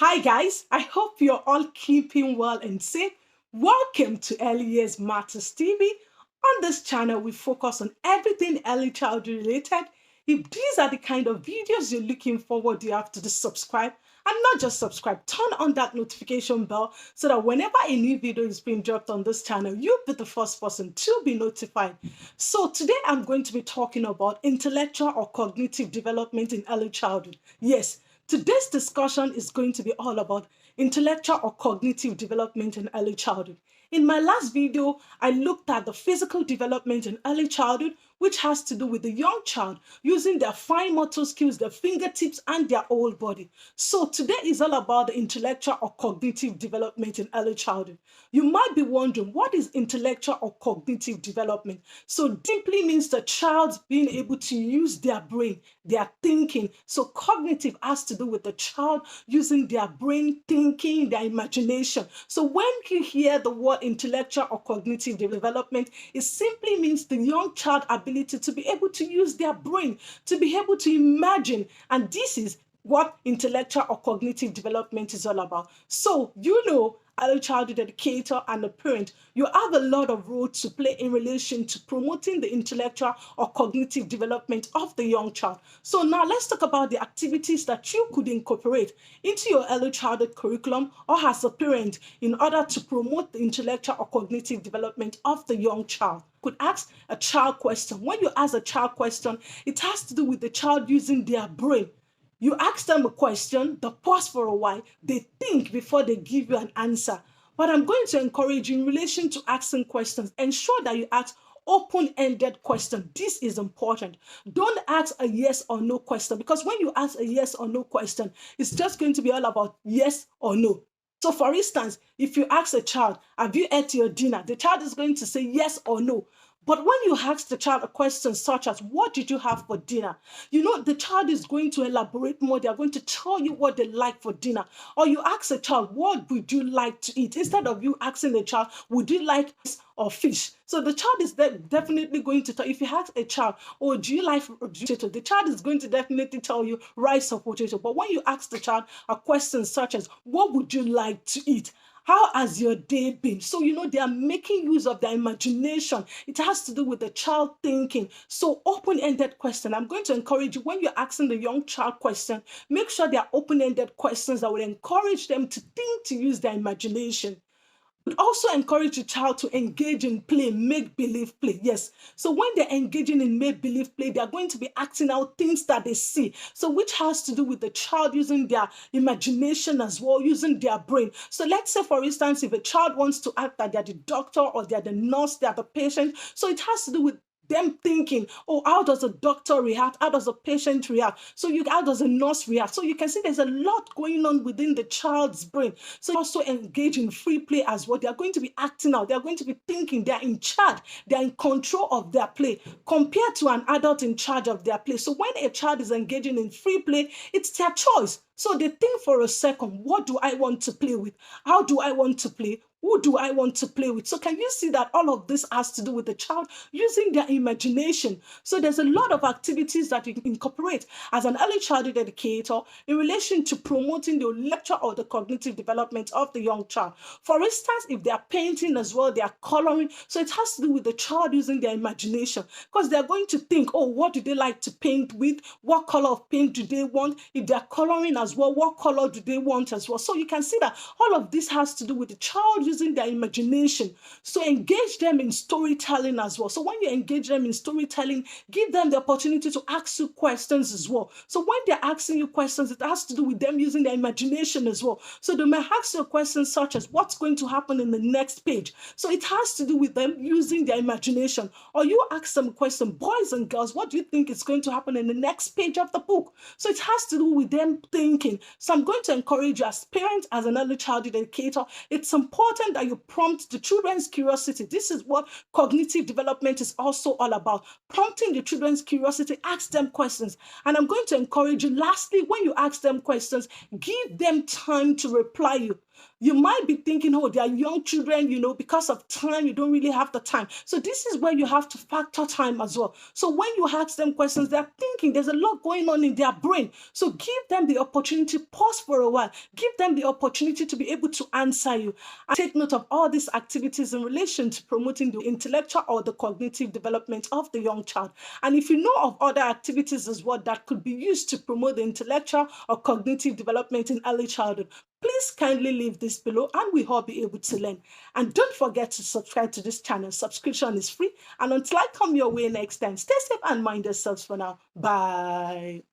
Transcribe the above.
Hi guys, I hope you're all keeping well and safe. Welcome to Early Years Matters TV. On this channel, we focus on everything early childhood related. If these are the kind of videos you're looking forward, you have to just subscribe and not just subscribe. Turn on that notification bell so that whenever a new video is being dropped on this channel, you'll be the first person to be notified. So today I'm going to be talking about intellectual or cognitive development in early childhood. Yes, today's discussion is going to be all about intellectual or cognitive development in early childhood. In my last video, I looked at the physical development in early childhood, which has to do with the young child using their fine motor skills, their fingertips, and their whole body. So today is all about the intellectual or cognitive development in early childhood. You might be wondering, what is intellectual or cognitive development? So simply means the child being able to use their brain, their thinking. So cognitive has to do with the child using their brain, thinking, their imagination. So when you hear the word intellectual or cognitive development, it simply means the young child ability to be able to use their brain, to be able to imagine. And this is what intellectual or cognitive development is all about. So, early childhood educator and a parent, you have a lot of role to play in relation to promoting the intellectual or cognitive development of the young child. So now let's talk about the activities that you could incorporate into your early childhood curriculum or as a parent in order to promote the intellectual or cognitive development of the young child. Could ask a child question. When you ask a child question, it has to do with the child using their brain. You ask them a question, they pause for a while, they think before they give you an answer. But I'm going to encourage you in relation to asking questions, ensure that you ask open-ended question. This is important. Don't ask a yes or no question, because when you ask a yes or no question, it's just going to be all about yes or no. So for instance, if you ask a child, have you ate your dinner? The child is going to say yes or no. But when you ask the child a question such as, what did you have for dinner? The child is going to elaborate more. They're going to tell you what they like for dinner. Or you ask a child, what would you like to eat? Instead of you asking the child, would you like rice or fish? So the child is definitely going to tell, if you ask a child, oh, do you like potato? The child is going to definitely tell you rice or potato. But when you ask the child a question such as, what would you like to eat? How has your day been? So, they are making use of their imagination. It has to do with the child thinking. So, open-ended question. I'm going to encourage you, when you're asking the young child question, make sure they are open-ended questions that will encourage them to think, to use their imagination. Also encourage the child to engage in play, make-believe play. Yes. So when they're engaging in make-believe play, they're going to be acting out things that they see. So which has to do with the child using their imagination as well, using their brain. So let's say, for instance, if a child wants to act that they're the doctor or they're the nurse, they're the patient. So it has to do with them thinking, oh, how does a doctor react? How does a patient react? So how does a nurse react? So you can see there's a lot going on within the child's brain. So also engage in free play as well. They're going to be acting out. They're going to be thinking. They're in charge. They're in control of their play compared to an adult in charge of their play. So when a child is engaging in free play, it's their choice. So they think for a second, what do I want to play with? How do I want to play? Who do I want to play with? So can you see that all of this has to do with the child using their imagination? So there's a lot of activities that you can incorporate as an early childhood educator in relation to promoting the intellectual or the cognitive development of the young child. For instance, if they are painting as well, they are coloring. So it has to do with the child using their imagination, because they're going to think, oh, what do they like to paint with? What color of paint do they want? If they're coloring as well, what color do they want as well? So you can see that all of this has to do with the child using their imagination. So engage them in storytelling as well. So when you engage them in storytelling, give them the opportunity to ask you questions as well. So when they're asking you questions, it has to do with them using their imagination as well. So they may ask you questions such as, what's going to happen in the next page? So it has to do with them using their imagination. Or you ask them a question, boys and girls, what do you think is going to happen in the next page of the book? So it has to do with them thinking. So I'm going to encourage you as parents, as an early childhood educator, it's important that you prompt the children's curiosity. This is what cognitive development is also all about. Prompting the children's curiosity, ask them questions. And I'm going to encourage you, lastly, when you ask them questions, give them time to reply you. You might be thinking, oh, they are young children, because of time, you don't really have the time. So this is where you have to factor time as well. So when you ask them questions, they're thinking, there's a lot going on in their brain. So give them the opportunity, pause for a while, give them the opportunity to be able to answer you. And take note of all these activities in relation to promoting the intellectual or the cognitive development of the young child. And if you know of other activities as well that could be used to promote the intellectual or cognitive development in early childhood, please kindly leave this below and we all be able to learn. And don't forget to subscribe to this channel. Subscription is free. And until I come your way next time, stay safe and mind yourselves for now. Bye.